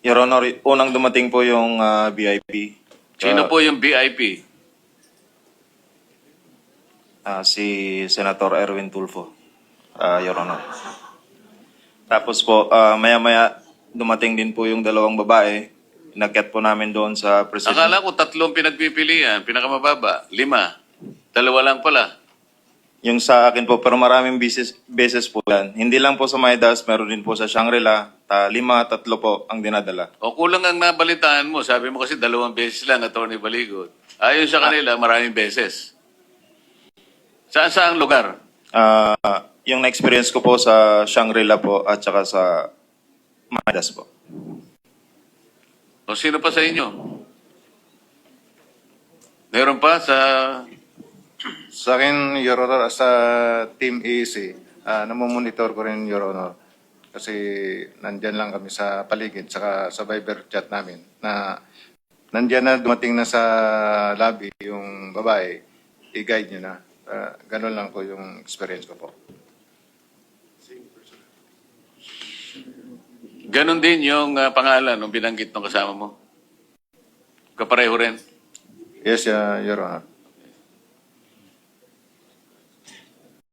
Your Honor, unang dumating po yung VIP. Sino po yung VIP? Si Senator Erwin Tulfo, Your Honor. Tapos po, maya-maya dumating din po yung dalawang babae. Inakyat po namin doon sa president. Akala ko tatlong pinagpipilian, pinakamababa, 5. Dalawa lang pala. Yung sa akin po, pero maraming beses po yan. Hindi lang po sa Maidas, meron din po sa Shangri-La. 5, 3 po ang dinadala. O kulang ang nabalitaan mo. Sabi mo kasi 2 beses lang, Atty. Baligot. Ayon sa kanila, maraming beses. Saan saang lugar? Yung na-experience ko po sa Shangri-La po at saka sa Maidas po. O sino pa sa inyo? Meron pa sa... Sa akin, Your Honor, sa Team AEC, namomonitor ko rin, Your Honor. Kasi nandyan lang kami sa paligid, saka sa Viber chat namin, na nandyan na, dumating na sa lobby yung babae, i-guide nyo na. Ganun lang po yung experience ko po. Ganon din yung pangalan ng binanggit ng kasama mo. Kapareho rin. Yes, Your Honor.